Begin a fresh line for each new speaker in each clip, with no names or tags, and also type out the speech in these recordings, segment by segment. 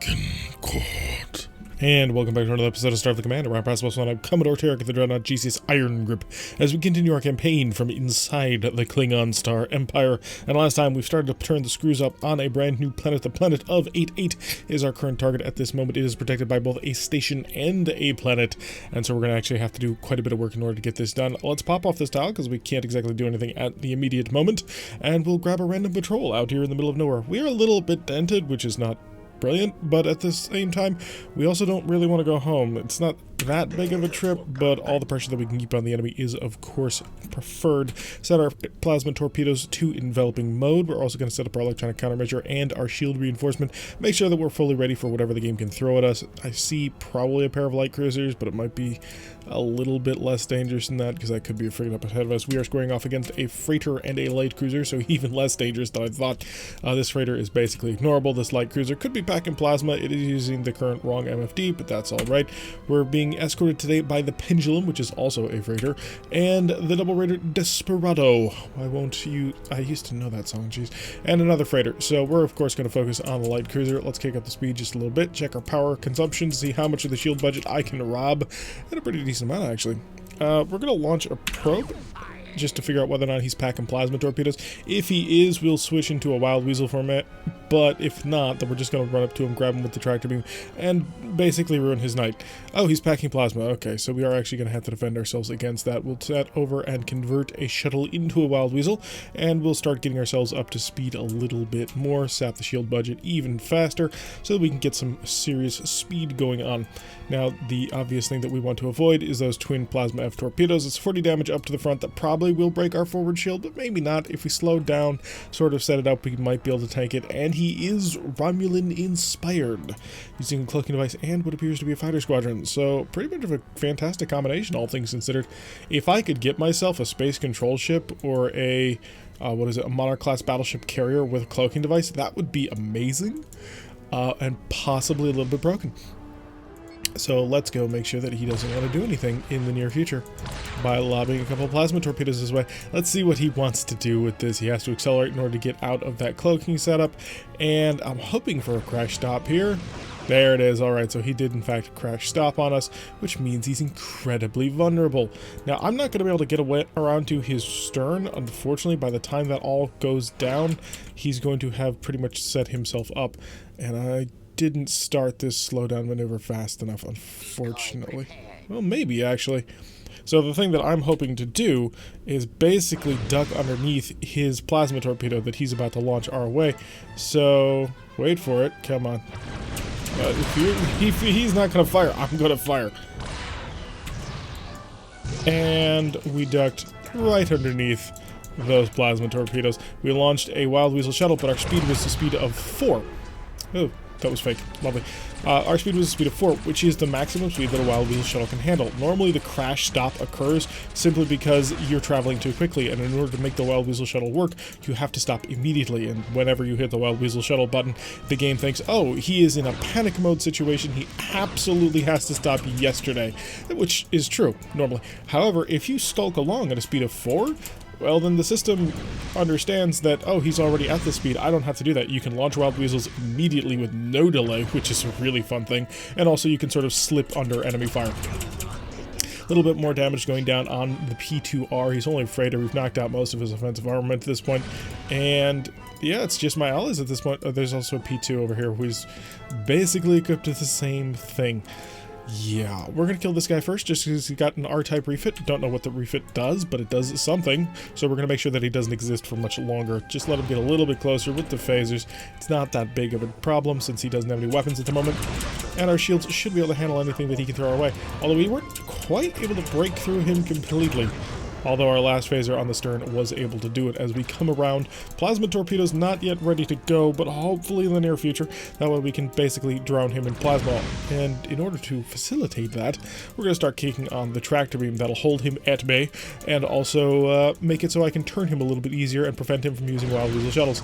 Awaken Cohort. And welcome back to another episode of Starfleet Command. I'm I'm Commodore Tarek of the Dreadnought GCS Iron Grip as we continue our campaign from inside the Klingon Star Empire. And last time we started to turn the screws up on a brand new planet. The planet of 8-8 is our current target at this moment. It is protected by both a station and a planet. And so we're going to actually have to do quite a bit of work in order to get this done. Let's pop off this tile because we can't exactly do anything at the immediate moment. And we'll grab a random patrol out here in the middle of nowhere. We are a little bit dented, which is not brilliant, but at the same time, we also don't really want to go home. It's not that big of a trip, but all the pressure that we can keep on the enemy is, of course, preferred. Set our plasma torpedoes to enveloping mode. We're also going to set up our electronic countermeasure and our shield reinforcement. Make sure that we're fully ready for whatever the game can throw at us. I see probably a pair of light cruisers, but it might be a little bit less dangerous than that because that could be a frigate up ahead of us. We are squaring off against a freighter and a light cruiser, so even less dangerous than I thought. This freighter is basically ignorable. This light cruiser could be packing plasma. It is using the current wrong MFD, but that's all right. We're being escorted today by the Pendulum, which is also a freighter, and the double raider Desperado. Why won't you? I used to know that song, jeez. And another freighter. So we're of course going to focus on the light cruiser. Let's kick up the speed just a little bit. Check our power consumption to see how much of the shield budget I can rob, and a pretty decent amount actually. We're going to launch a probe just to figure out whether or not he's packing plasma torpedoes. If he is, we'll switch into a Wild Weasel format, but if not, then we're just going to run up to him, grab him with the tractor beam, and basically ruin his night. Oh, he's packing plasma. Okay, so we are actually going to have to defend ourselves against that. We'll set over and convert a shuttle into a Wild Weasel, and we'll start getting ourselves up to speed a little bit more, sap the shield budget even faster, so that we can get some serious speed going on. Now, the obvious thing that we want to avoid is those twin plasma F torpedoes. It's 40 damage up to the front that probably will break our forward shield, but maybe not. If we slow down, sort of set it up, we might be able to tank it. And he is Romulan inspired, using a cloaking device and what appears to be a fighter squadron. So pretty much of a fantastic combination, all things considered. If I could get myself a space control ship or a a Monarch class battleship carrier with a cloaking device, that would be amazing, and possibly a little bit broken. So let's go make sure that he doesn't want to do anything in the near future by lobbing a couple of plasma torpedoes his way. Let's see what he wants to do with this. He has to accelerate in order to get out of that cloaking setup, and I'm hoping for a crash stop here. There it is. Alright, so he did in fact crash stop on us, which means he's incredibly vulnerable. Now, I'm not going to be able to get around to his stern. Unfortunately, by the time that all goes down, he's going to have pretty much set himself up, and I didn't start this slowdown maneuver fast enough, unfortunately. Well, maybe, actually. So the thing that I'm hoping to do is basically duck underneath his plasma torpedo that he's about to launch our way. So, wait for it. Come on. If he's not going to fire, I'm going to fire. And we ducked right underneath those plasma torpedoes. We launched a Wild Weasel shuttle, but our speed was the speed of 4. Oh. That was fake. Lovely. Our speed was a speed of 4, which is the maximum speed that a Wild Weasel shuttle can handle. Normally, the crash stop occurs simply because you're traveling too quickly, and in order to make the Wild Weasel shuttle work, you have to stop immediately. And whenever you hit the Wild Weasel shuttle button, the game thinks, oh, he is in a panic mode situation. He absolutely has to stop yesterday, which is true, normally. However, if you skulk along at a speed of 4, well, then the system understands that, oh, he's already at this speed. I don't have to do that. You can launch Wild Weasels immediately with no delay, which is a really fun thing. And also you can sort of slip under enemy fire. A little bit more damage going down on the P2R. He's only a freighter. We've knocked out most of his offensive armament at this point. And yeah, it's just my allies at this point. There's also a P2 over here who's basically equipped with the same thing. Yeah, we're going to kill this guy first just because he got an R-type refit. Don't know what the refit does, but it does something. So we're going to make sure that he doesn't exist for much longer. Just let him get a little bit closer with the phasers. It's not that big of a problem since he doesn't have any weapons at the moment. And our shields should be able to handle anything that he can throw our way. Although we weren't quite able to break through him completely. Although our last phaser on the stern was able to do it as we come around. Plasma torpedoes not yet ready to go, but hopefully in the near future. That way we can basically drown him in plasma. And in order to facilitate that, we're going to start kicking on the tractor beam. That'll hold him at bay and also make it so I can turn him a little bit easier and prevent him from using Wild Weasel shuttles.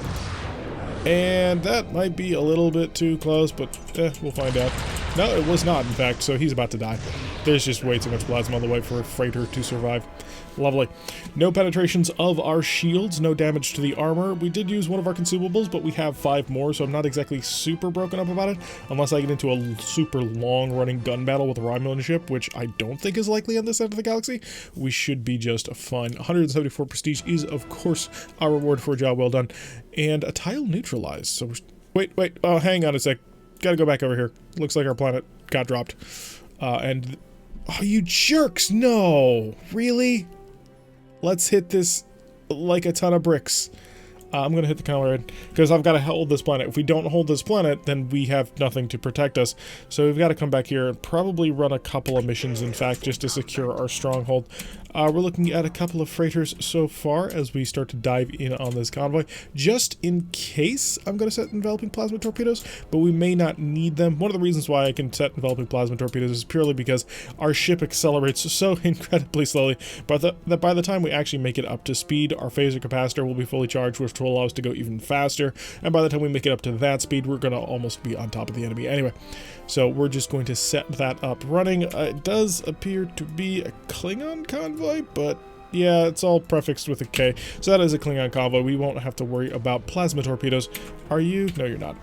And that might be a little bit too close, but we'll find out. No, it was not, in fact, so he's about to die. There's just way too much plasma on the way for a freighter to survive. Lovely. No penetrations of our shields, no damage to the armor. We did use one of our consumables, but we have 5 more, so I'm not exactly super broken up about it, unless I get into a super long-running gun battle with a Romulan ship, which I don't think is likely on this end of the galaxy. We should be just fine. 174 prestige is, of course, our reward for a job well done. And a tile neutralized, so wait, oh, hang on a sec. Gotta go back over here. Looks like our planet got dropped. And... oh, you jerks! No! Really? Let's hit this like a ton of bricks. I'm gonna hit the comrade, because I've got to hold this planet. If we don't hold this planet, then we have nothing to protect us. So we've got to come back here and probably run a couple of missions, in fact, just to secure our stronghold. We're looking at a couple of freighters so far as we start to dive in on this convoy. Just in case, I'm going to set enveloping plasma torpedoes, but we may not need them. One of the reasons why I can set enveloping plasma torpedoes is purely because our ship accelerates so incredibly slowly, but that by the time we actually make it up to speed, our phaser capacitor will be fully charged, which will allow us to go even faster, and by the time we make it up to that speed, we're going to almost be on top of the enemy anyway. So we're just going to set that up running. It does appear to be a Klingon convoy, but yeah, it's all prefixed with a K. So that is a Klingon convoy. We won't have to worry about plasma torpedoes. Are you? No, you're not.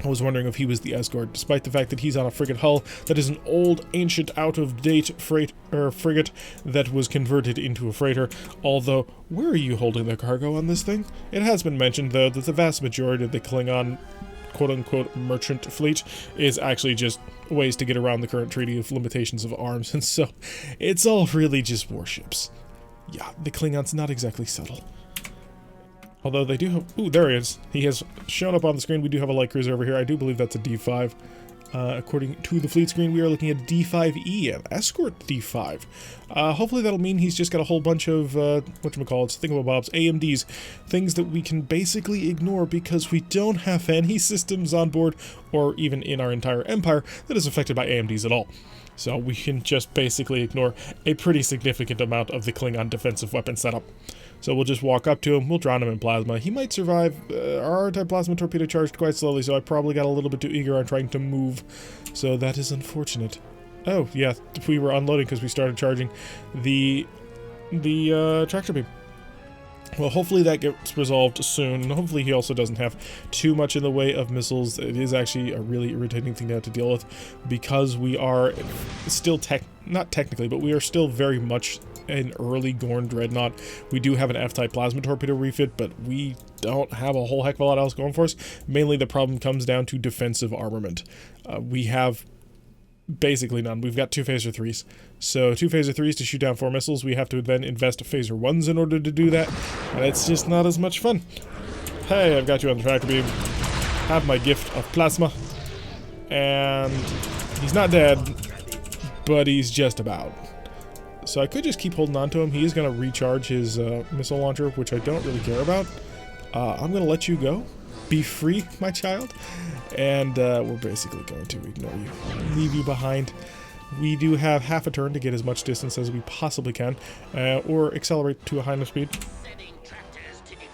I was wondering if he was the escort, despite the fact that he's on a frigate hull that is an old, ancient, out-of-date frigate that was converted into a freighter. Although, where are you holding the cargo on this thing? It has been mentioned, though, that the vast majority of the Klingon quote-unquote merchant fleet is actually just ways to get around the current treaty of limitations of arms, and so it's all really just warships. Yeah, the Klingons not exactly subtle. Although they do have... ooh, there he is. He has shown up on the screen. We do have a light cruiser over here. I do believe that's a D5. According to the fleet screen, we are looking at D5E, an escort D5. Hopefully that'll mean he's just got a whole bunch of, whatchamacallits, thingamabobs, AMDs, things that we can basically ignore because we don't have any systems on board, or even in our entire empire, that is affected by AMDs at all. So we can just basically ignore a pretty significant amount of the Klingon defensive weapon setup. So we'll just walk up to him, we'll drown him in plasma. He might survive. Our anti-plasma torpedo charged quite slowly, so I probably got a little bit too eager on trying to move. So that is unfortunate. Oh, yeah, we were unloading because we started charging the tractor beam. Well, hopefully that gets resolved soon. Hopefully he also doesn't have too much in the way of missiles. It is actually a really irritating thing to have to deal with because we are still not technically, but we are still very much an early Gorn dreadnought. We do have an F-type plasma torpedo refit, but we don't have a whole heck of a lot else going for us. Mainly the problem comes down to defensive armament. We have basically none. We've got 2 phaser 3s. So 2 phaser 3s to shoot down 4 missiles. We have to then invest phaser 1s in order to do that, and it's just not as much fun. Hey, I've got you on the tractor beam. Have my gift of plasma. And he's not dead, but he's just about. So I could just keep holding on to him. He is going to recharge his missile launcher, which I don't really care about. I'm going to let you go. Be free, my child. And we're basically going to ignore you. Leave you behind. We do have half a turn to get as much distance as we possibly can. Or accelerate to a high enough speed.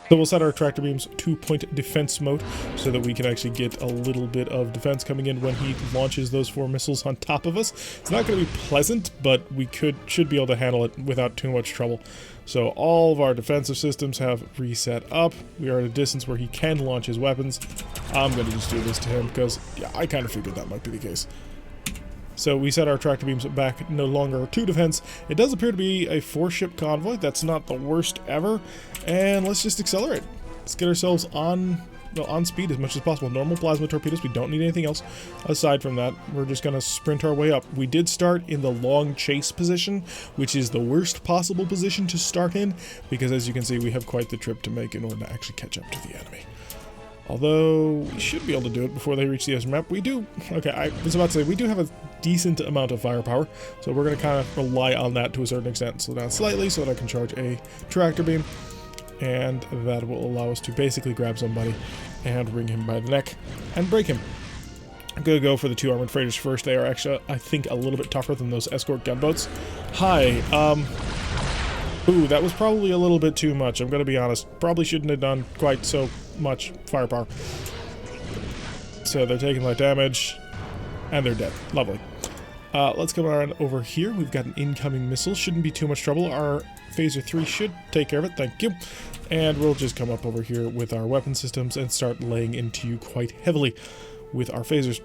So we'll set our tractor beams to point defense mode so that we can actually get a little bit of defense coming in when he launches those 4 missiles on top of us. It's not going to be pleasant, but we should be able to handle it without too much trouble. So all of our defensive systems have reset up. We are at a distance where he can launch his weapons. I'm going to just do this to him because, yeah, I kind of figured that might be the case. So we set our tractor beams back no longer to defense. It does appear to be a 4-ship convoy. That's not the worst ever. And let's just accelerate. Let's get ourselves on speed as much as possible. Normal plasma torpedoes. We don't need anything else. Aside from that, we're just going to sprint our way up. We did start in the long chase position, which is the worst possible position to start in, because as you can see, we have quite the trip to make in order to actually catch up to the enemy. Although, we should be able to do it before they reach the edge map. We do. Okay, I was about to say, we do have a decent amount of firepower, so we're going to kind of rely on that to a certain extent. Slow down slightly so that I can charge a tractor beam, and that will allow us to basically grab somebody and wring him by the neck and break him. I'm going to go for the 2 armored freighters first. They are actually, I think, a little bit tougher than those escort gunboats. Hi, ooh, that was probably a little bit too much. I'm going to be honest. Probably shouldn't have done quite so much firepower. So they're taking light damage, and they're dead. Lovely. Let's come around over here. We've got an incoming missile. Shouldn't be too much trouble. Our Phaser 3 should take care of it. Thank you. And we'll just come up over here with our weapon systems and start laying into you quite heavily with our phasers.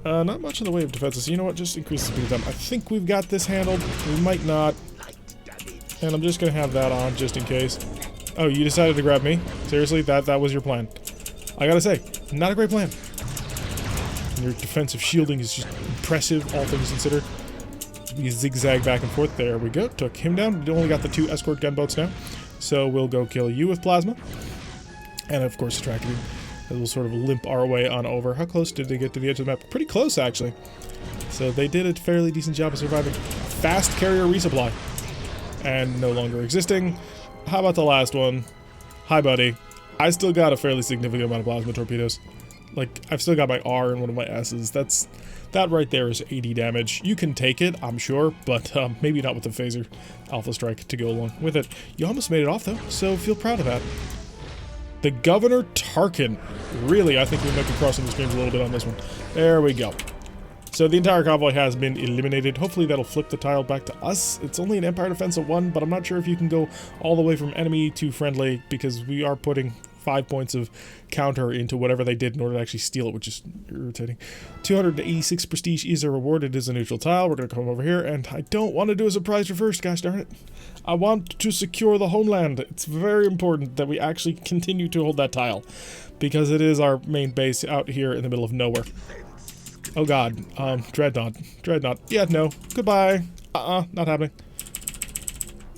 Not much in the way of defenses. You know what? Just increase the speed of them. I think we've got this handled. We might not. And I'm just going to have that on just in case. Oh, you decided to grab me? Seriously? That was your plan? I gotta say, not a great plan. Your defensive shielding is just impressive, all things considered. We zigzag back and forth. There we go. Took him down. We only got the 2 escort gunboats now. So we'll go kill you with plasma. And of course, tracking. We'll sort of limp our way on over. How close did they get to the edge of the map? Pretty close, actually. So they did a fairly decent job of surviving. Fast carrier resupply. And no longer existing. How about the last one? Hi, buddy. I still got a fairly significant amount of plasma torpedoes. Like, I've still got my R and one of my S's. That right there is 80 damage. You can take it, I'm sure, but maybe not with the phaser Alpha Strike to go along with it. You almost made it off, though, so feel proud of that. The Governor Tarkin. Really, I think we might be crossing the streams a little bit on this one. There we go. So the entire convoy has been eliminated. Hopefully that'll flip the tile back to us. It's only an Empire defense of 1, but I'm not sure if you can go all the way from enemy to friendly, because we are putting 5 points of counter into whatever they did in order to actually steal it, which is irritating. 286 prestige is a reward. It is a neutral tile. We're going to come over here, and I don't want to do a surprise reverse, gosh darn it. I want to secure the homeland. It's very important that we actually continue to hold that tile, because it is our main base out here in the middle of nowhere. Oh god, Dreadnought. Yeah, no. Goodbye. Not happening.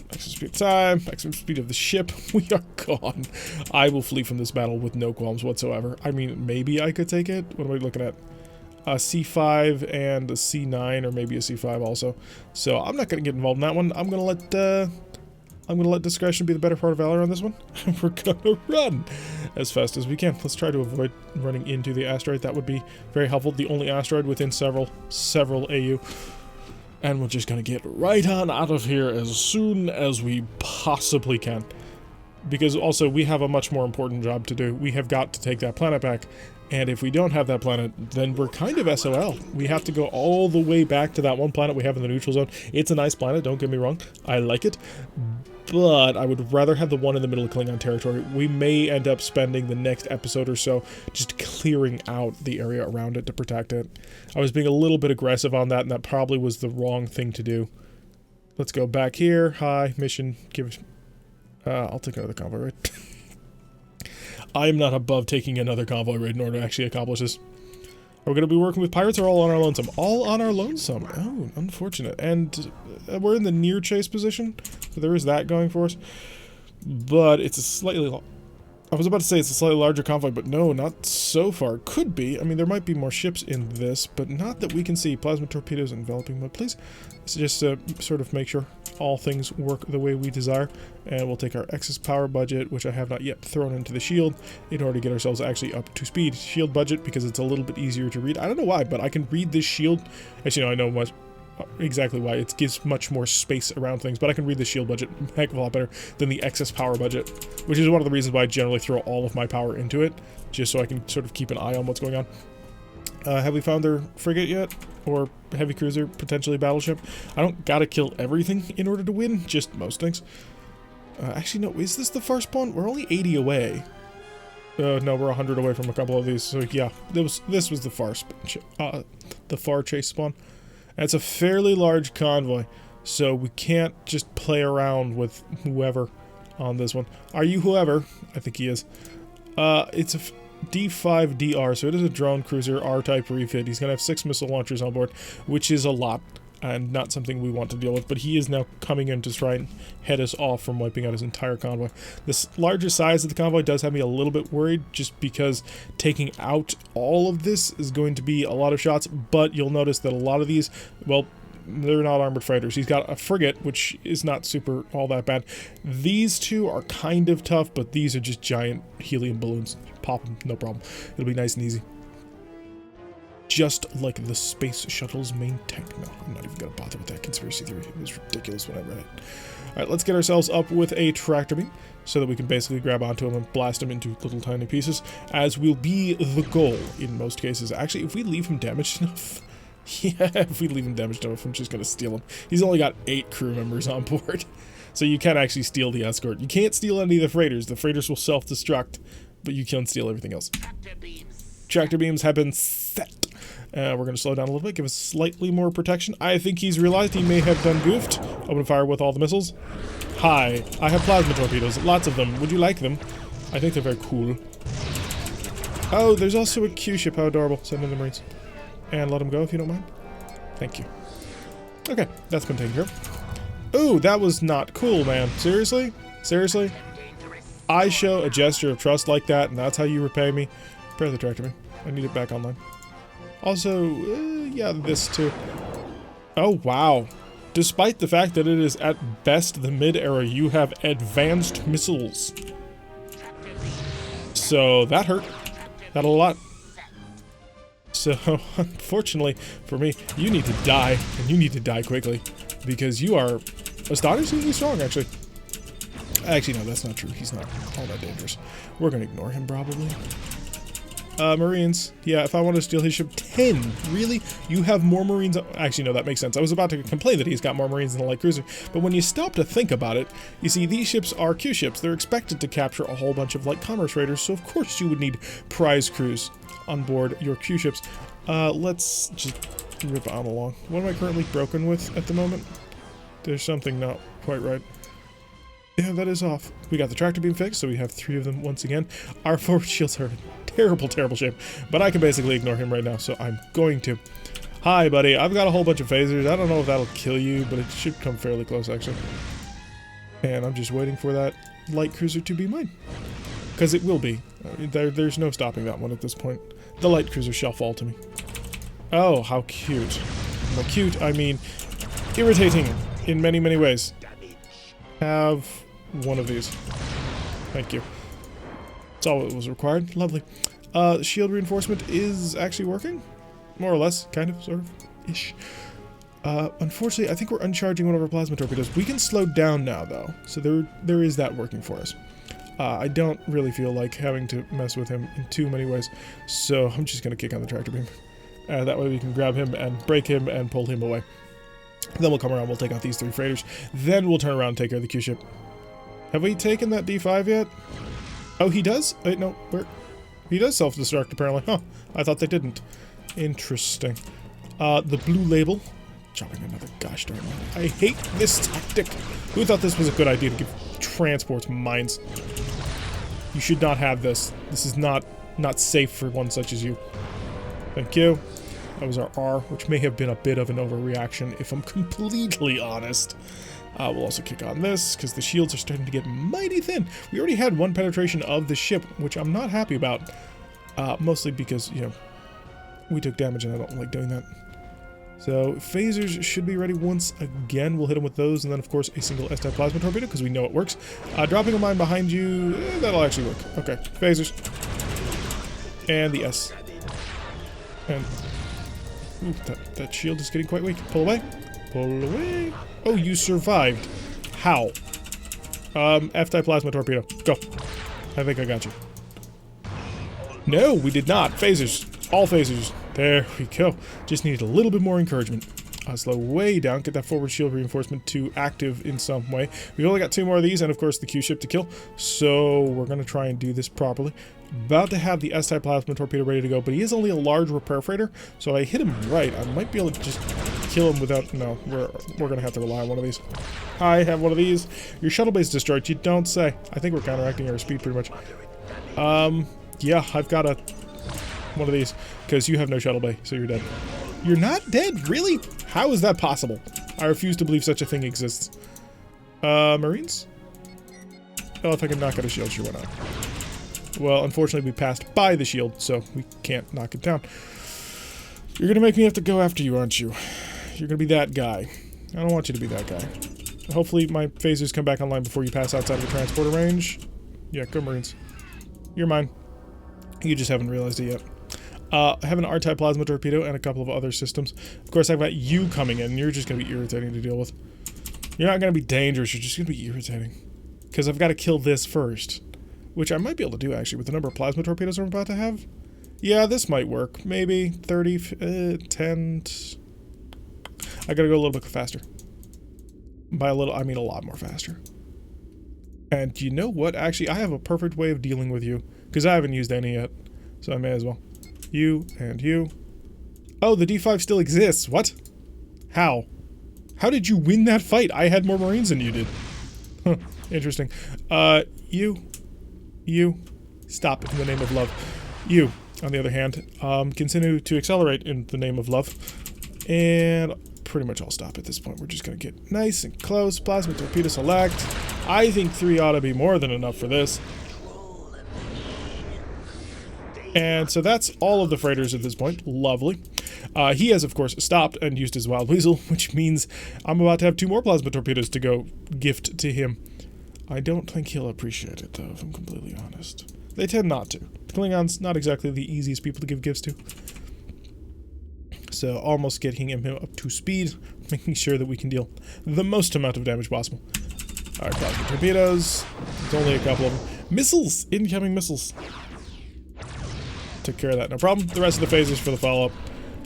Maximum speed of time, maximum speed of the ship. We are gone. I will flee from this battle with no qualms whatsoever. I mean, maybe I could take it. What am I looking at? A C5 and a C9, or maybe a C5 also. So I'm not going to get involved in that one. I'm going to let discretion be the better part of valor on this one. We're going to run as fast as we can. Let's try to avoid running into the asteroid. That would be very helpful. The only asteroid within several AU. And we're just going to get right on out of here as soon as we possibly can. Because also, we have a much more important job to do. We have got to take that planet back. And if we don't have that planet, then we're kind of SOL. We have to go all the way back to that one planet we have in the neutral zone. It's a nice planet, don't get me wrong. I like it. But I would rather have the one in the middle of Klingon territory. We may end up spending the next episode or so just clearing out the area around it to protect it. I was being a little bit aggressive on that, and that probably was the wrong thing to do. Let's go back here. Hi, mission. I'll take another convoy raid. I am not above taking another convoy raid in order to actually accomplish this. Are we going to be working with pirates or all on our lonesome? All on our lonesome. Oh, unfortunate. And we're in the near chase position, so there is that going for us. But it's a slightly... I was about to say it's a slightly larger convoy, but no, not so far. Could be. I mean, there might be more ships in this, but not that we can see. Plasma torpedoes enveloping mode, please. So just to sort of make sure all things work the way we desire. And we'll take our excess power budget, which I have not yet thrown into the shield, in order to get ourselves actually up to speed. Shield budget, because it's a little bit easier to read. I don't know why, but I can read this shield. Actually, no, I know much. Exactly why. It gives much more space around things, but I can read the shield budget a heck of a lot better than the excess power budget, which is one of the reasons why I generally throw all of my power into it, just so I can sort of keep an eye on what's going on. Have we found their frigate yet? Or heavy cruiser, potentially battleship? I don't gotta kill everything in order to win, just most things. Actually, no, is this the far spawn? We're only 80 away. No, we're 100 away from a couple of these, so yeah, this was the far chase spawn. And it's a fairly large convoy, so we can't just play around with whoever on this one. Are you whoever? I think he is. It's a D5DR, so it is a drone cruiser R-type refit. He's going to have 6 missile launchers on board, which is a lot, and not something we want to deal with. But he is now coming in to try and head us off from wiping out his entire convoy. This larger size of the convoy does have me a little bit worried, just because taking out all of this is going to be a lot of shots. But you'll notice that a lot of these, well, they're not armored fighters. He's got a frigate, which is not super all that bad. These two are kind of tough, but these are just giant helium balloons. Pop them, no problem. It'll be nice and easy. Just like the space shuttle's main tank. No, I'm not even going to bother with that conspiracy theory. It was ridiculous when I read it. Alright, let's get ourselves up with a tractor beam so that we can basically grab onto him and blast him into little tiny pieces, as will be the goal in most cases. Actually, if we leave him damaged enough, Yeah, if we leave him damaged enough, I'm just going to steal him. He's only got 8 crew members on board. So you can actually steal the escort. You can't steal any of the freighters. The freighters will self-destruct, but you can steal everything else. Tractor beams have been set. We're going to slow down a little bit, give us slightly more protection. I think he's realized he may have done goofed. Open fire with all the missiles. Hi, I have plasma torpedoes, lots of them. Would you like them? I think they're very cool. Oh, there's also a Q ship. How adorable. Send in the Marines. And let them go if you don't mind. Thank you. Okay, that's been taken care of. Ooh, that was not cool, man. Seriously? Seriously? I show a gesture of trust like that, and that's how you repay me? Repair the tractor, man. I need it back online. Also, yeah, this too. Oh, wow. Despite the fact that it is at best the mid-era, you have advanced missiles. So, that hurt. That a lot. So, unfortunately for me, you need to die, and you need to die quickly. Because you are astonishingly strong, actually. Actually, no, that's not true. He's not all that dangerous. We're going to ignore him, probably. Marines. Yeah, if I want to steal his ship, 10. Really? You have more Marines? Actually, no, that makes sense. I was about to complain that he's got more Marines than the light cruiser. But when you stop to think about it, you see, these ships are Q ships. They're expected to capture a whole bunch of light commerce raiders, so of course you would need prize crews on board your Q ships. Let's just rip on along. What am I currently broken with at the moment? There's something not quite right. Yeah, that is off. We got the tractor beam fixed, so we have 3 of them once again. Our forward shields are in terrible, terrible shape, but I can basically ignore him right now, so I'm going to. Hi, buddy. I've got a whole bunch of phasers. I don't know if that'll kill you, but it should come fairly close, actually. And I'm just waiting for that light cruiser to be mine. Because it will be. There's no stopping that one at this point. The light cruiser shall fall to me. Oh, how cute. By cute, I mean irritating in many, many ways. Have one of these. Thank you. That's all that was required. Lovely. Shield reinforcement is actually working? More or less. Kind of, sort of, ish. Unfortunately, I think we're uncharging one of our plasma torpedoes. We can slow down now, though. So there is that working for us. I don't really feel like having to mess with him in too many ways. So I'm just going to kick on the tractor beam. That way we can grab him and break him and pull him away. Then we'll come around, we'll take out these 3 freighters. Then we'll turn around and take care of the Q ship. Have we taken that D5 yet? Oh, he does? Wait, no. Where? He does self-destruct, apparently. Huh. I thought they didn't. Interesting. The blue label. Chopping another gosh darn one. I hate this tactic. Who thought this was a good idea to give transports mines? You should not have this. This is not safe for one such as you. Thank you. That was our R, which may have been a bit of an overreaction, if I'm completely honest. We'll also kick on this, because the shields are starting to get mighty thin. We already had 1 penetration of the ship, which I'm not happy about. Mostly because, you know, we took damage and I don't like doing that. So, phasers should be ready once again. We'll hit them with those, and then, of course, a single S-type plasma torpedo, because we know it works. Dropping a mine behind you, that'll actually work. Okay, phasers. And the S. And... ooh, that shield is getting quite weak. Pull away. Pull away. Oh, you survived. How? F-type plasma torpedo. Go. I think I got you. No, we did not. Phasers. All phasers. There we go. Just needed a little bit more encouragement. Slow way down. Get that forward shield reinforcement to active in some way. We've only got 2 more of these and, of course, the Q ship to kill. So we're going to try and do this properly. About to have the S-type plasma torpedo ready to go, but he is only a large repair freighter. So if I hit him right, I might be able to just kill him without... no, we're going to have to rely on one of these. I have one of these. Your shuttle base destroyed. You don't say. I think we're counteracting our speed pretty much. Yeah, I've got one of these, because you have no shuttle bay, so you're dead. You're not dead? Really? How is that possible? I refuse to believe such a thing exists. Marines? Oh, if I can knock out a shield, sure, why not? Well, unfortunately, we passed by the shield, so we can't knock it down. You're gonna make me have to go after you, aren't you? You're gonna be that guy. I don't want you to be that guy. Hopefully, my phasers come back online before you pass outside of the transporter range. Yeah, go Marines. You're mine. You just haven't realized it yet. I have an R-type plasma torpedo and a couple of other systems. Of course, I've got you coming in. You're just going to be irritating to deal with. You're not going to be dangerous. You're just going to be irritating. Because I've got to kill this first. Which I might be able to do, actually, with the number of plasma torpedoes I'm about to have. Yeah, this might work. Maybe 30, 10. I gotta go a little bit faster. By a little, I mean a lot more faster. And you know what? Actually, I have a perfect way of dealing with you, because I haven't used any yet. So I may as well. You and you. Oh, the D5 still exists. What? How? How did you win that fight? I had more Marines than you did. Huh. Interesting. You. Stop in the name of love. You, on the other hand, continue to accelerate in the name of love. And pretty much I'll stop at this point. We're just going to get nice and close. Plasma torpedo select. I think 3 ought to be more than enough for this. And so that's all of the freighters at this point. Lovely. He has, of course, stopped and used his Wild Weasel, which means I'm about to have 2 more plasma torpedoes to go gift to him. I don't think he'll appreciate it, though, if I'm completely honest. They tend not to. The Klingons, not exactly the easiest people to give gifts to. So, almost getting him up to speed, making sure that we can deal the most amount of damage possible. Alright, plasma torpedoes. There's only a couple of them. Missiles! Incoming missiles. Took care of that, no problem. The rest of the phasers for the follow-up.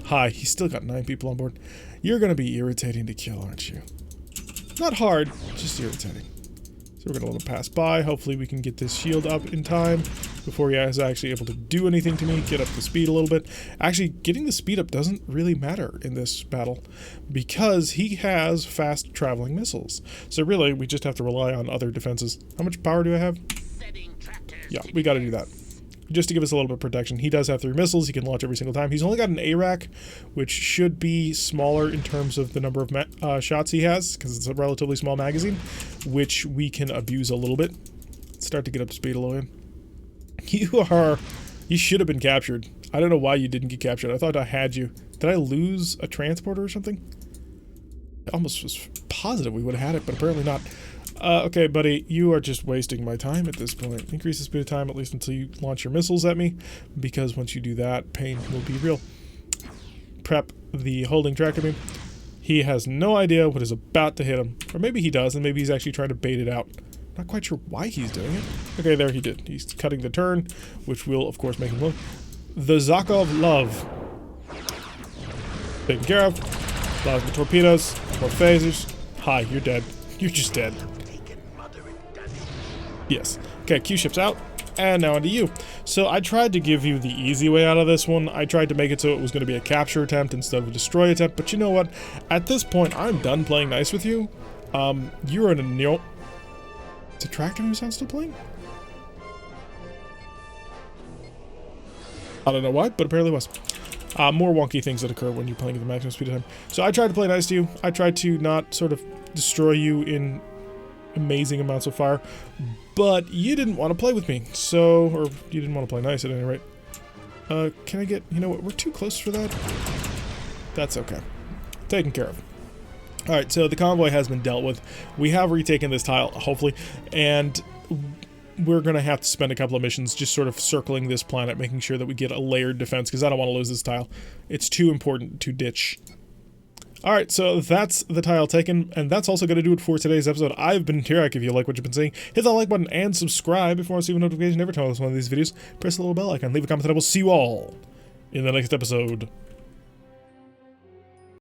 Hi, he's still got 9 people on board. You're gonna be irritating to kill, aren't you? Not hard, just irritating. So we're gonna let him pass by. Hopefully we can get this shield up in time before he is actually able to do anything to me. Get up the speed a little bit. Actually, getting the speed up doesn't really matter in this battle because he has fast traveling missiles. So really, we just have to rely on other defenses. How much power do I have? Yeah, we gotta do that. Just to give us a little bit of protection. He does have 3 missiles. He can launch every single time. He's only got an ARAC, which should be smaller in terms of the number of shots he has, because it's a relatively small magazine, which we can abuse a little bit. Start to get up to speed a little bit. You should have been captured. I don't know why you didn't get captured. I thought I had you. Did I lose a transporter or something? I almost was positive we would have had it, but apparently not. Okay, buddy, you are just wasting my time at this point. Increase the speed of time at least until you launch your missiles at me, because once you do that, pain will be real. Prep the holding tractor beam. He has no idea what is about to hit him. Or maybe he does, and maybe he's actually trying to bait it out. Not quite sure why he's doing it. Okay, there he did. He's cutting the turn, which will, of course, make him look. The Zakov Love. Taken care of. Plasma torpedoes. More phasers. Hi, you're dead. You're just dead. Yes. Okay, Q-ship's out. And now onto you. So I tried to give you the easy way out of this one. I tried to make it so it was going to be a capture attempt instead of a destroy attempt. But you know what? At this point, I'm done playing nice with you. You're in a neo... Is it tractor who sounds still playing? I don't know why, but apparently it was. More wonky things that occur when you're playing at the maximum speed of time. So I tried to play nice to you. I tried to not sort of destroy you in amazing amounts of fire, but you didn't want to play with me, so, or you didn't want to play nice at any rate. Can I get, you know what, we're too close for that. That's okay. Taken care of. Alright, so the convoy has been dealt with. We have retaken this tile, hopefully, and we're going to have to spend a couple of missions just sort of circling this planet, making sure that we get a layered defense, because I don't want to lose this tile. It's too important to ditch. Alright, so that's the tile taken, and that's also going to do it for today's episode. I've been Mirak. If you like what you've been seeing, hit that like button and subscribe if you want to receive a notification every time I post one of these videos. Press the little bell icon, leave a comment, and I will see you all in the next episode.